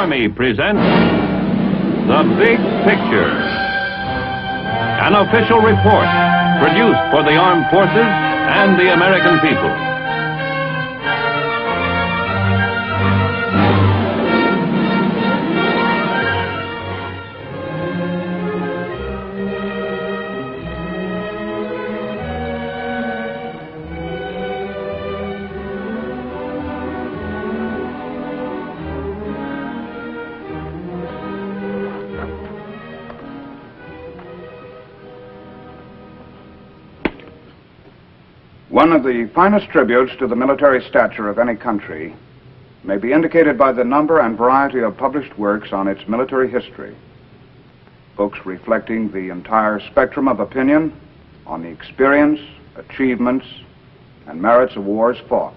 Army presents The Big Picture, an official report produced for the armed forces and the American people. One of the finest tributes to the military stature of any country may be indicated by the number and variety of published works on its military history. Books reflecting the entire spectrum of opinion on the experience, achievements, and merits of wars fought.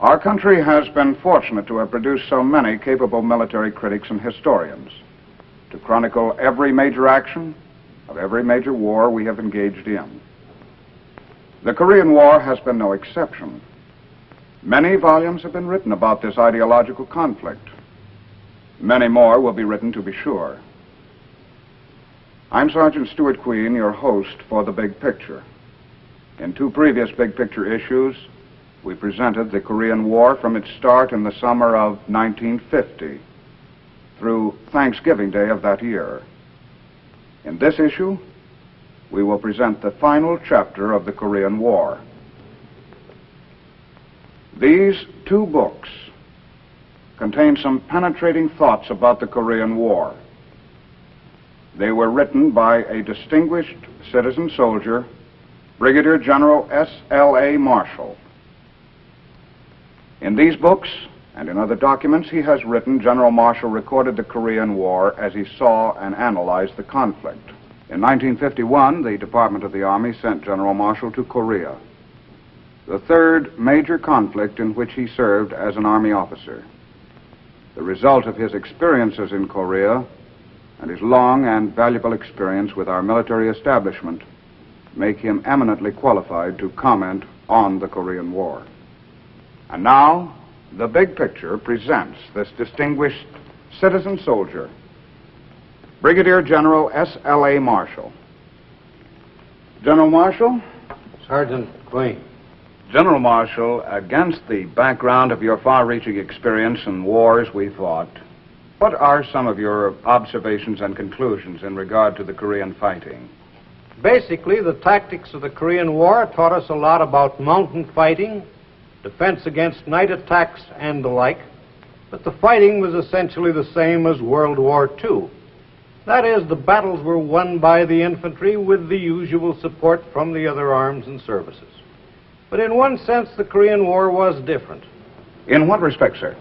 Our country has been fortunate to have produced so many capable military critics and historians to chronicle every major action of every major war we have engaged in. The Korean War has been no exception. Many volumes have been written about this ideological conflict. Many more will be written, to be sure. I'm Sergeant Stuart Queen, your host for The Big Picture. In two previous Big Picture issues, we presented the Korean War from its start in the summer of 1950 through Thanksgiving Day of that year. In this issue, we will present the final chapter of the Korean War. These two books contain some penetrating thoughts about the Korean War. They were written by a distinguished citizen soldier, Brigadier General S.L.A. Marshall. In these books and in other documents he has written, General Marshall recorded the Korean War as he saw and analyzed the conflict. In 1951, the Department of the Army sent General Marshall to Korea, the third major conflict in which he served as an Army officer. The result of his experiences in Korea and his long and valuable experience with our military establishment make him eminently qualified to comment on the Korean War. And now, The Big Picture presents this distinguished citizen soldier, Brigadier General S.L.A. Marshall. General Marshall? Sergeant Queen. General Marshall, against the background of your far-reaching experience in wars we fought, what are some of your observations and conclusions in regard to the Korean fighting? Basically, the tactics of the Korean War taught us a lot about mountain fighting, defense against night attacks, and the like, but the fighting was essentially the same as World War II. That is, the battles were won by the infantry with the usual support from the other arms and services. But in one sense, the Korean War was different. In what respect, sir?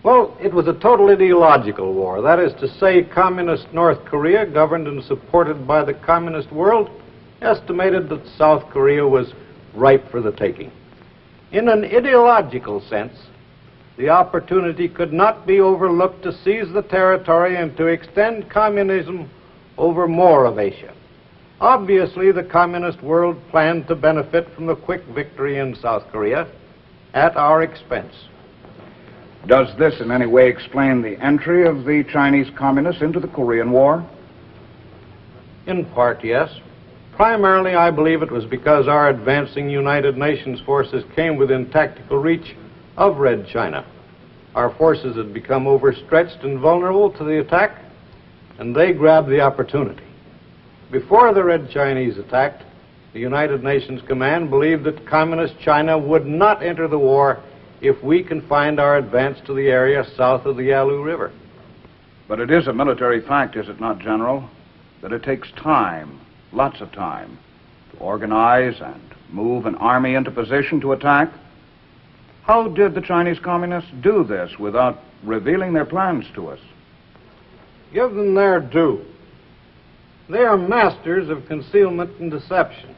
Well, it was a total ideological war. That is to say, communist North Korea, governed and supported by the communist world, estimated that South Korea was ripe for the taking. In an ideological sense, the opportunity could not be overlooked to seize the territory and to extend communism over more of Asia. Obviously, the communist world planned to benefit from the quick victory in South Korea at our expense. Does this in any way explain the entry of the Chinese communists into the Korean War? In part, yes. Primarily, I believe it was because our advancing United Nations forces came within tactical reach of Red China. Our forces had become overstretched and vulnerable to the attack, and they grabbed the opportunity. Before the Red Chinese attacked, the United Nations Command believed that Communist China would not enter the war if we confined our advance to the area south of the Yalu River. But it is a military fact, is it not, General, that it takes time, lots of time, to organize and move an army into position to attack? How did the Chinese communists do this without revealing their plans to us? Give them their due. They are masters of concealment and deception.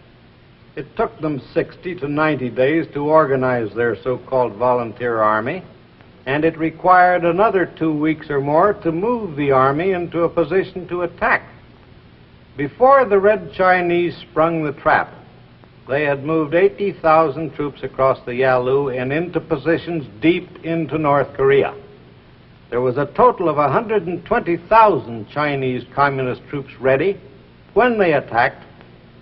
It took them 60 to 90 days to organize their so-called volunteer army, and it required another 2 weeks or more to move the army into a position to attack. Before the Red Chinese sprung the trap, they had moved 80,000 troops across the Yalu and into positions deep into North Korea. There was a total of 120,000 Chinese communist troops ready when they attacked,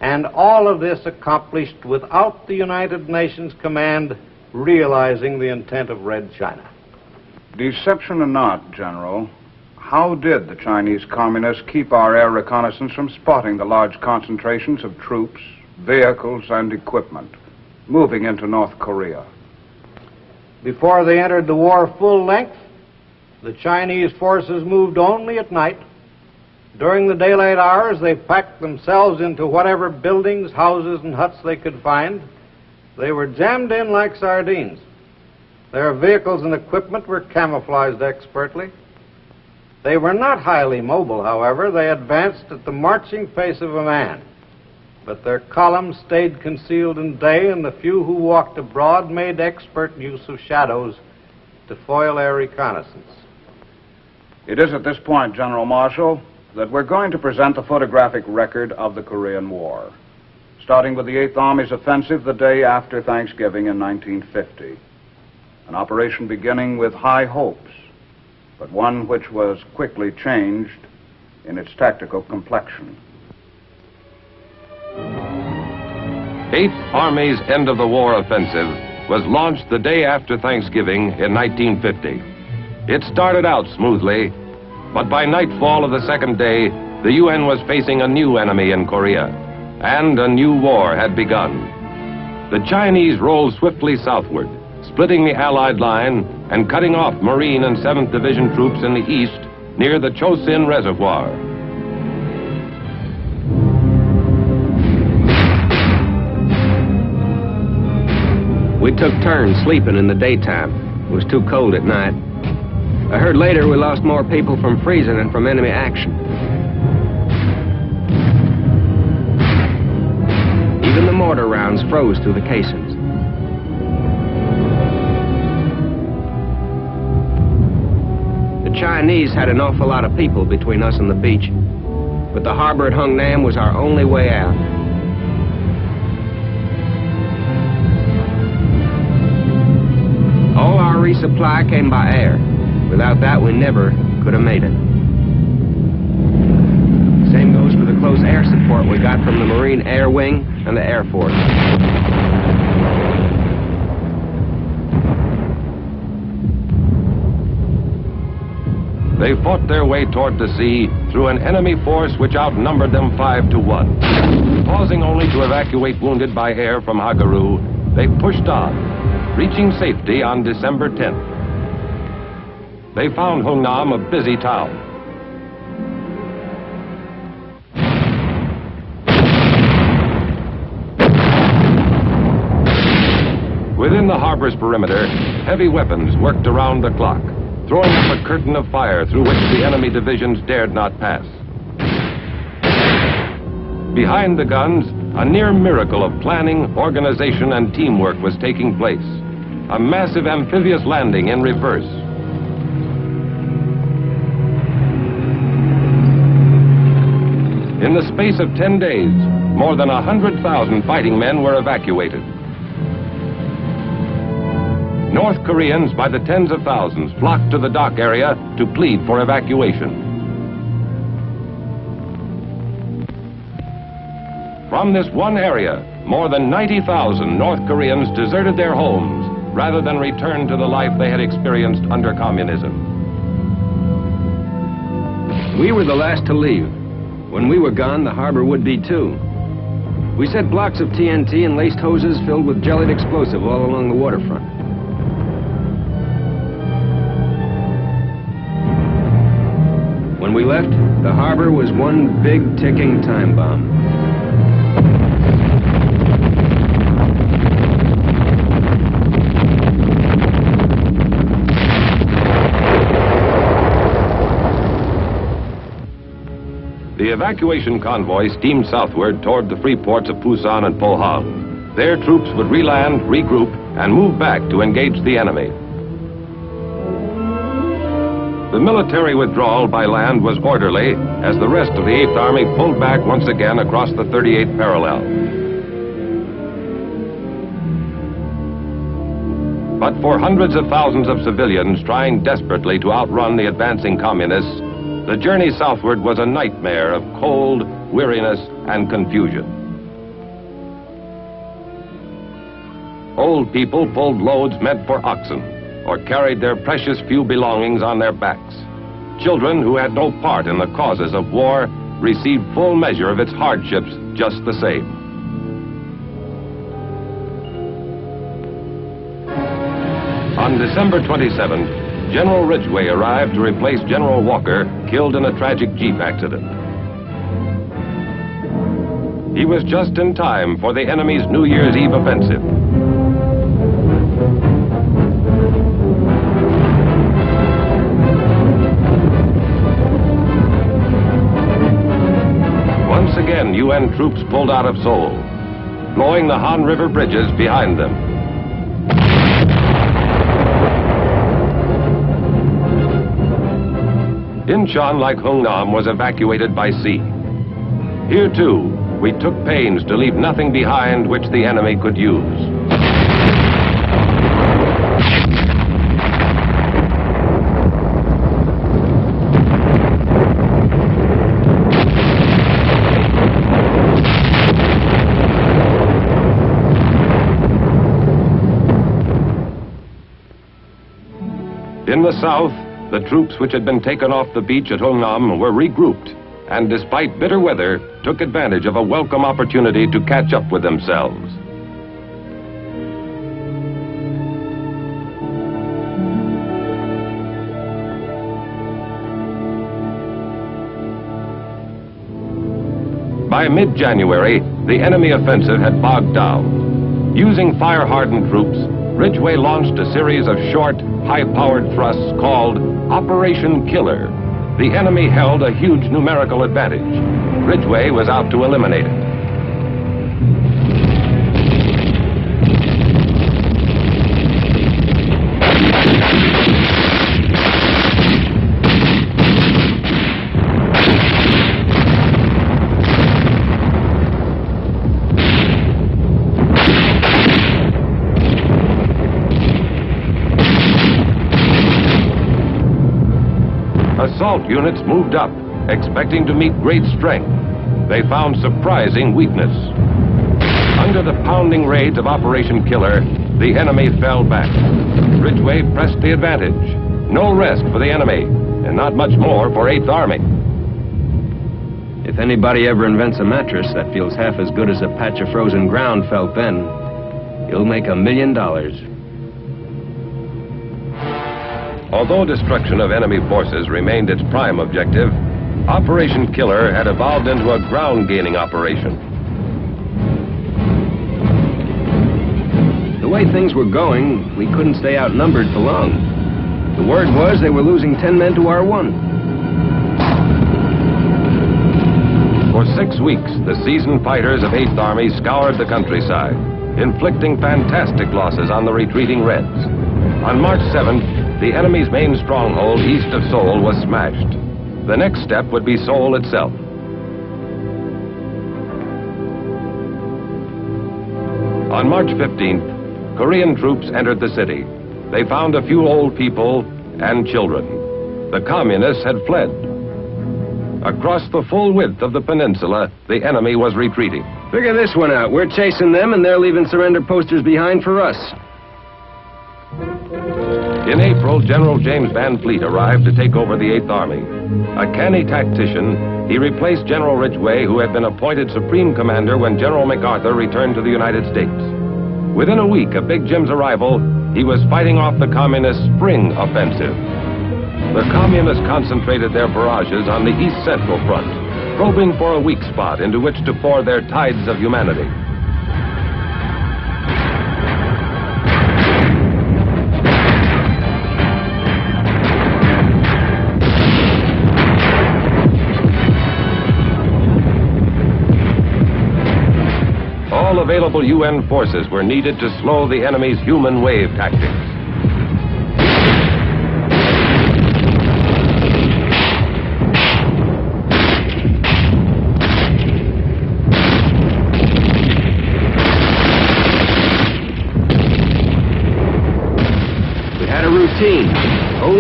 and all of this accomplished without the United Nations command realizing the intent of Red China. Deception or not, General, how did the Chinese communists keep our air reconnaissance from spotting the large concentrations of troops, vehicles, and equipment moving into North Korea? Before they entered the war full length, the Chinese forces moved only at night. During the daylight hours, they packed themselves into whatever buildings, houses, and huts they could find. They were jammed in like sardines. Their vehicles and equipment were camouflaged expertly. They were not highly mobile, however. They advanced at the marching pace of a man. But their columns stayed concealed in day, and the few who walked abroad made expert use of shadows to foil air reconnaissance. It is at this point, General Marshall, that we're going to present the photographic record of the Korean War, starting with the 8th Army's offensive the day after Thanksgiving in 1950. An operation beginning with high hopes, but one which was quickly changed in its tactical complexion. 8th Army's end-of-the-war offensive was launched the day after Thanksgiving in 1950. It started out smoothly, but by nightfall of the second day, the UN was facing a new enemy in Korea, and a new war had begun. The Chinese rolled swiftly southward, splitting the Allied line and cutting off Marine and 7th Division troops in the east near the Chosin Reservoir. We took turns sleeping in the daytime. It was too cold at night. I heard later we lost more people from freezing than from enemy action. Even the mortar rounds froze through the casings. The Chinese had an awful lot of people between us and the beach, but the harbor at Hungnam was our only way out. All our resupply came by air. Without that, we never could have made it. Same goes for the close air support we got from the Marine Air Wing and the Air Force. They fought their way toward the sea through an enemy force which outnumbered them 5 to 1. Pausing only to evacuate wounded by air from Hagaru, they pushed on, reaching safety on December 10th. They found Hungnam a busy town. Within the harbor's perimeter, heavy weapons worked around the clock, throwing up a curtain of fire through which the enemy divisions dared not pass. Behind the guns, a near miracle of planning, organization, and teamwork was taking place. A massive amphibious landing in reverse. In the space of 10 days, more than 100,000 fighting men were evacuated. North Koreans by the tens of thousands flocked to the dock area to plead for evacuation. From this one area, more than 90,000 North Koreans deserted their homes rather than return to the life they had experienced under communism. We were the last to leave. When we were gone, the harbor would be too. We set blocks of TNT and laced hoses filled with jellied explosive all along the waterfront. When we left, the harbor was one big ticking time bomb. The evacuation convoy steamed southward toward the free ports of Pusan and Pohang. Their troops would reland, regroup, and move back to engage the enemy. The military withdrawal by land was orderly as the rest of the 8th Army pulled back once again across the 38th parallel. But for hundreds of thousands of civilians trying desperately to outrun the advancing communists, the journey southward was a nightmare of cold, weariness, and confusion. Old people pulled loads meant for oxen, or carried their precious few belongings on their backs. Children who had no part in the causes of war received full measure of its hardships just the same. On December 27th, General Ridgway arrived to replace General Walker, killed in a tragic jeep accident. He was just in time for the enemy's New Year's Eve offensive. Once again, UN troops pulled out of Seoul, blowing the Han River bridges behind them. Incheon, like Hungnam, was evacuated by sea. Here, too, we took pains to leave nothing behind which the enemy could use. In the south, the troops which had been taken off the beach at Hungnam were regrouped, and despite bitter weather, took advantage of a welcome opportunity to catch up with themselves. By mid-January, the enemy offensive had bogged down. Using fire-hardened troops, Ridgway launched a series of short, high-powered thrusts called Operation Killer. The enemy held a huge numerical advantage. Ridgway was out to eliminate it. Assault units moved up, expecting to meet great strength. They found surprising weakness. Under the pounding raids of Operation Killer, the enemy fell back. Ridgway pressed the advantage. No rest for the enemy, and not much more for 8th Army. If anybody ever invents a mattress that feels half as good as a patch of frozen ground felt then, he'll make $1 million. Although destruction of enemy forces remained its prime objective, Operation Killer had evolved into a ground-gaining operation. The way things were going, we couldn't stay outnumbered for long. The word was they were losing 10 men to our 1. For 6 weeks, the seasoned fighters of 8th Army scoured the countryside, inflicting fantastic losses on the retreating Reds. On March 7th, the enemy's main stronghold east of Seoul was smashed. The next step would be Seoul itself. On March 15th, Korean troops entered the city. They found a few old people and children. The communists had fled. Across the full width of the peninsula, the enemy was retreating. Figure this one out. We're chasing them, and they're leaving surrender posters behind for us. In April, General James Van Fleet arrived to take over the 8th Army. A canny tactician, he replaced General Ridgway, who had been appointed Supreme Commander when General MacArthur returned to the United States. Within a week of Big Jim's arrival, he was fighting off the Communist Spring Offensive. The Communists concentrated their barrages on the East Central Front, probing for a weak spot into which to pour their tides of humanity. All available UN forces were needed to slow the enemy's human wave tactics.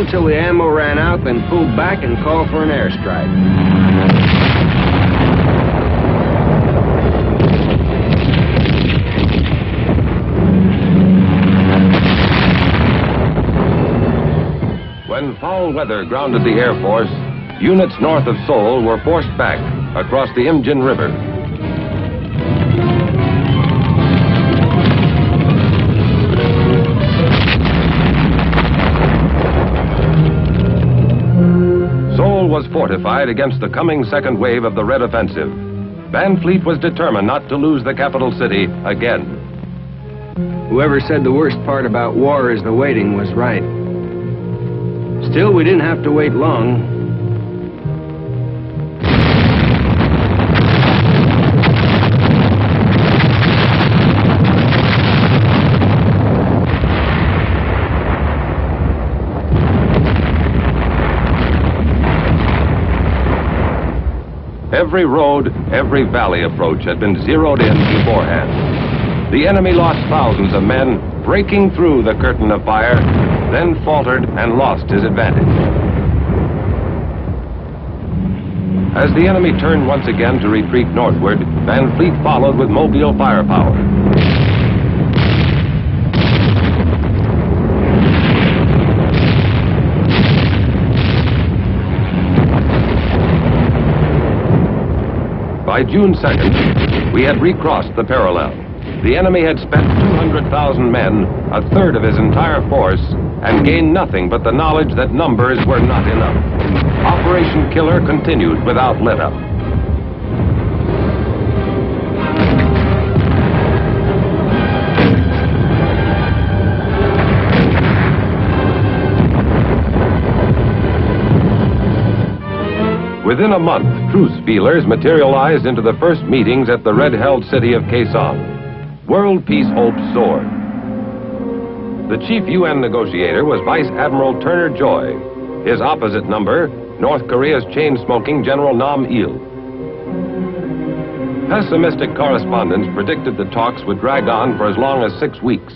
until the ammo ran out, then pulled back and called for an airstrike. When foul weather grounded the Air Force, units north of Seoul were forced back across the Imjin River. Seoul was fortified against the coming second wave of the Red Offensive. Van Fleet was determined not to lose the capital city again. Whoever said the worst part about war is the waiting was right. Still, we didn't have to wait long. Every road, every valley approach had been zeroed in beforehand. The enemy lost thousands of men breaking through the curtain of fire, then faltered and lost his advantage. As the enemy turned once again to retreat northward, Van Fleet followed with mobile firepower. By June 2nd, we had recrossed the parallel. The enemy had spent 200,000 men, a third of his entire force, and gained nothing but the knowledge that numbers were not enough. Operation Killer continued without let-up. Within a month, truce feelers materialized into the first meetings at the red-held city of Kaesong. World peace hopes soared. The chief UN negotiator was Vice Admiral Turner Joy. His opposite number, North Korea's chain-smoking General Nam Il. Pessimistic correspondents predicted the talks would drag on for as long as 6 weeks.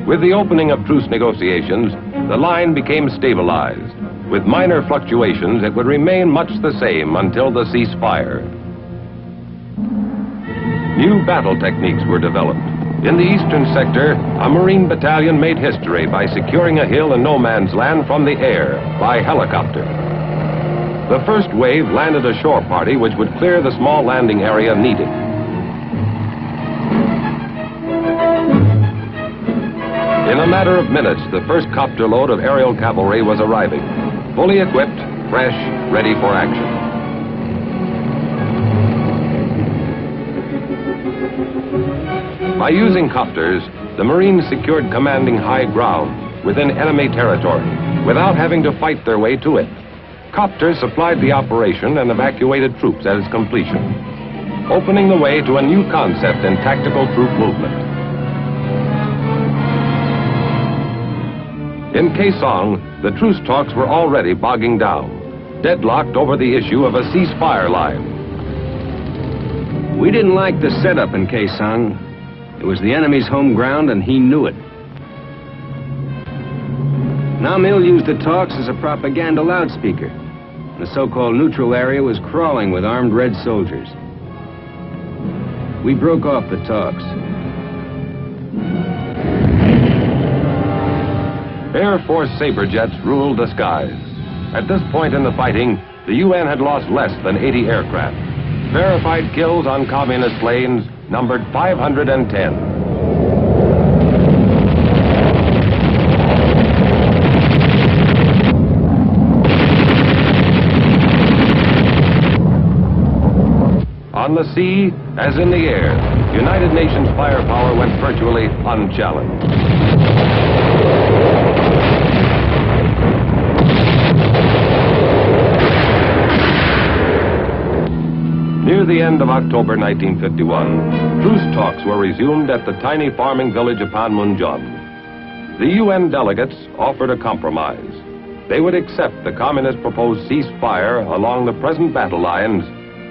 With the opening of truce negotiations, the line became stabilized. With minor fluctuations, it would remain much the same until the ceasefire. New battle techniques were developed. In the eastern sector, a Marine battalion made history by securing a hill in no man's land from the air by helicopter. The first wave landed a shore party which would clear the small landing area needed. In a matter of minutes, the first copter load of aerial cavalry was arriving, fully equipped, fresh, ready for action. By using copters, the Marines secured commanding high ground within enemy territory without having to fight their way to it. Copters supplied the operation and evacuated troops at its completion, opening the way to a new concept in tactical troop movement. In Kaesong, the truce talks were already bogging down, deadlocked over the issue of a ceasefire line. We didn't like the setup in Kaesong. It was the enemy's home ground, and he knew it. Nam Il used the talks as a propaganda loudspeaker. The so-called neutral area was crawling with armed red soldiers. We broke off the talks. Air Force Sabre jets ruled the skies. At this point in the fighting, the UN had lost less than 80 aircraft. Verified kills on communist planes numbered 510. On the sea, as in the air, United Nations firepower went virtually unchallenged. Near the end of October 1951, truce talks were resumed at the tiny farming village of Panmunjom. The UN delegates offered a compromise. They would accept the communist proposed ceasefire along the present battle lines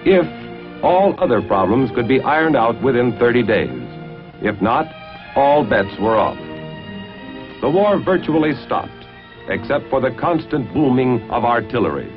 if all other problems could be ironed out within 30 days. If not, all bets were off. the war virtually stopped, except for the constant booming of artillery.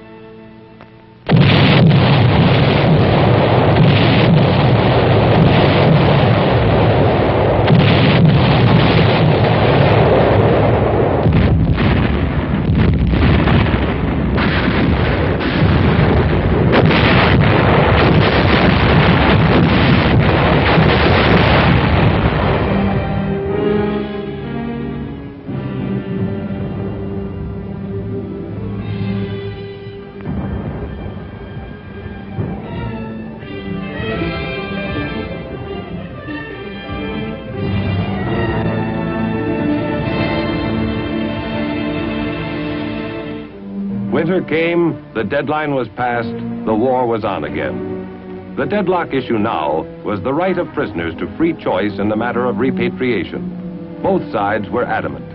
Winter came, the deadline was passed, the war was on again. The deadlock issue now was the right of prisoners to free choice in the matter of repatriation. Both sides were adamant.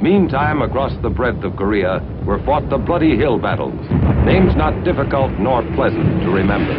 Meantime, across the breadth of Korea were fought the bloody hill battles, names not difficult nor pleasant to remember.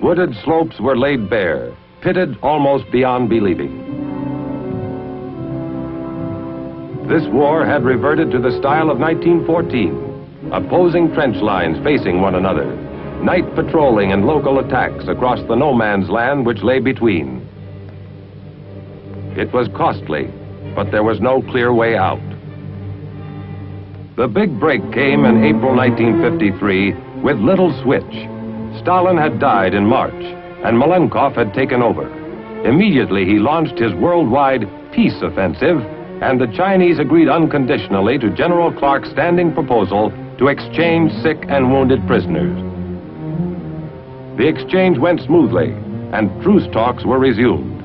Wooded slopes were laid bare, pitted almost beyond believing. This war had reverted to the style of 1914, opposing trench lines facing one another, night patrolling and local attacks across the no man's land which lay between. It was costly, but there was no clear way out. The big break came in April 1953 with little switch. Stalin had died in March, and Malenkov had taken over. Immediately, he launched his worldwide peace offensive, and the Chinese agreed unconditionally to General Clark's standing proposal to exchange sick and wounded prisoners. The exchange went smoothly, and truce talks were resumed.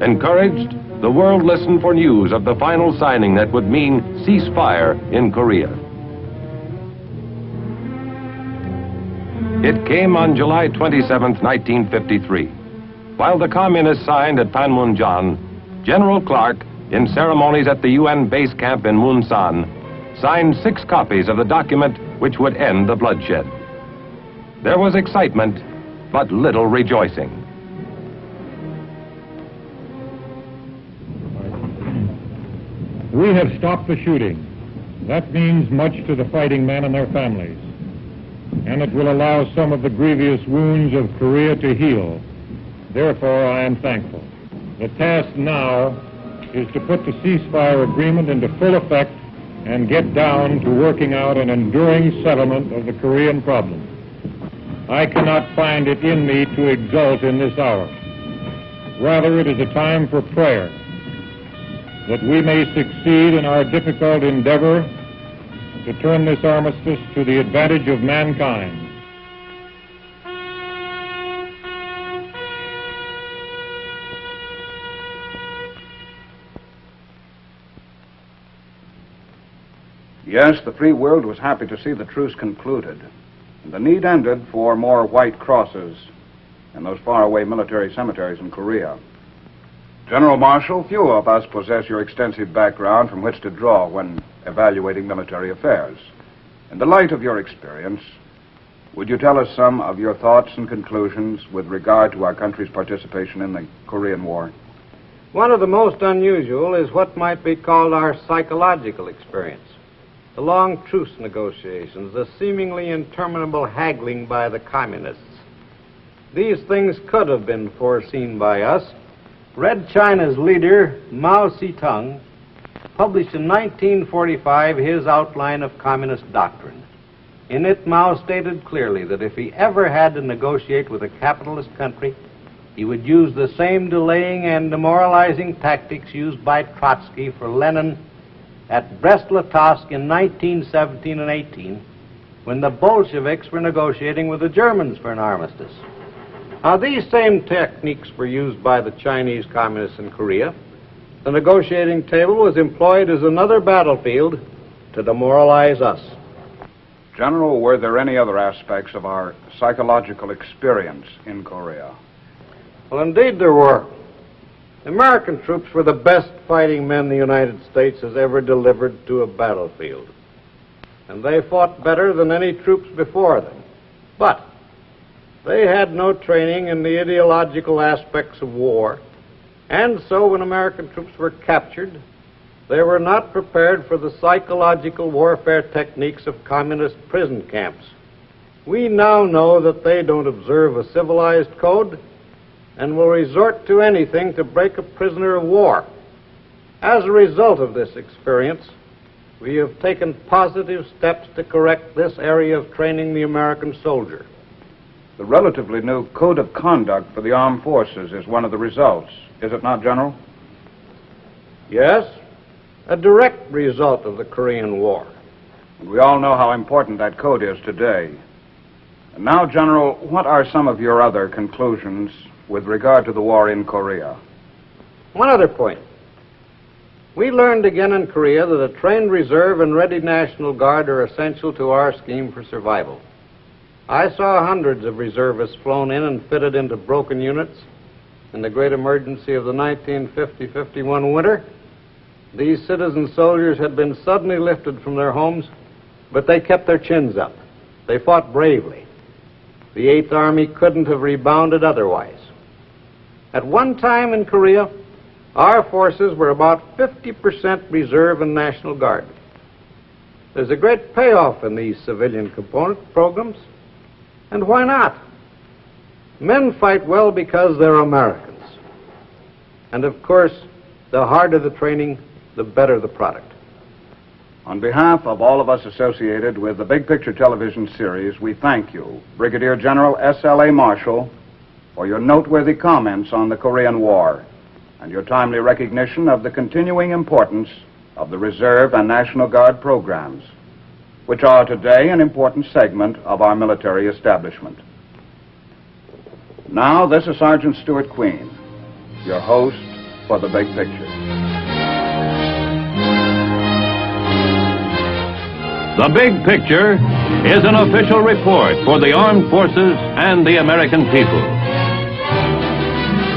Encouraged, the world listened for news of the final signing that would mean ceasefire in Korea. It came on July 27, 1953. While the Communists signed at Panmunjom, General Clark, in ceremonies at the UN base camp in Munsan, signed 6 copies of the document which would end the bloodshed. There was excitement, but little rejoicing. We have stopped the shooting. That means much to the fighting men and their families, and it will allow some of the grievous wounds of Korea to heal. Therefore, I am thankful. The task now is to put the ceasefire agreement into full effect and get down to working out an enduring settlement of the Korean problem. I cannot find it in me to exult in this hour. Rather, it is a time for prayer, that we may succeed in our difficult endeavor to turn this armistice to the advantage of mankind. Yes, the free world was happy to see the truce concluded, and the need ended for more white crosses in those faraway military cemeteries in Korea. General Marshal, few of us possess your extensive background from which to draw when evaluating military affairs. In the light of your experience, would you tell us some of your thoughts and conclusions with regard to our country's participation in the Korean War? One of the most unusual is what might be called our psychological experience. The long truce negotiations, the seemingly interminable haggling by the communists. These things could have been foreseen by us. Red China's leader, Mao Zedong, published in 1945 his outline of communist doctrine. In it, Mao stated clearly that if he ever had to negotiate with a capitalist country, he would use the same delaying and demoralizing tactics used by Trotsky for Lenin at Brest-Litovsk in 1917 and 18, when the Bolsheviks were negotiating with the Germans for an armistice. Now, these same techniques were used by the Chinese communists in Korea. The negotiating table was employed as another battlefield to demoralize us. General, were there any other aspects of our psychological experience in Korea? Well, indeed there were. The American troops were the best fighting men the United States has ever delivered to a battlefield. And they fought better than any troops before them. But they had no training in the ideological aspects of war. And so when American troops were captured, they were not prepared for the psychological warfare techniques of communist prison camps. We now know that they don't observe a civilized code and will resort to anything to break a prisoner of war. As a result of this experience, we have taken positive steps to correct this area of training the American soldier. The relatively new code of conduct for the armed forces is one of the results, is it not, General? Yes, a direct result of the Korean War. And we all know how important that code is today. And now, General, what are some of your other conclusions with regard to the war in Korea? One other point. We learned again in Korea that a trained reserve and ready National Guard are essential to our scheme for survival. I saw hundreds of reservists flown in and fitted into broken units. In the great emergency of the 1950-51 winter, these citizen soldiers had been suddenly lifted from their homes, but they kept their chins up. They fought bravely. The 8th Army couldn't have rebounded otherwise. At one time in Korea, our forces were about 50% reserve and National Guard. There's a great payoff in these civilian component programs. And why not? Men fight well because they're Americans. And of course, the harder the training, the better the product. On behalf of all of us associated with the Big Picture television series, we thank you, Brigadier General S.L.A. Marshall, for your noteworthy comments on the Korean War and your timely recognition of the continuing importance of the Reserve and National Guard programs, which are today an important segment of our military establishment. Now, this is Sergeant Stuart Queen, your host for The Big Picture. The Big Picture is an official report for the armed forces and the American people.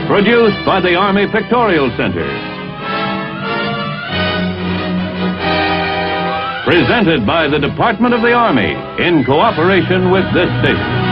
Produced by the Army Pictorial Center. Presented by the Department of the Army in cooperation with this station.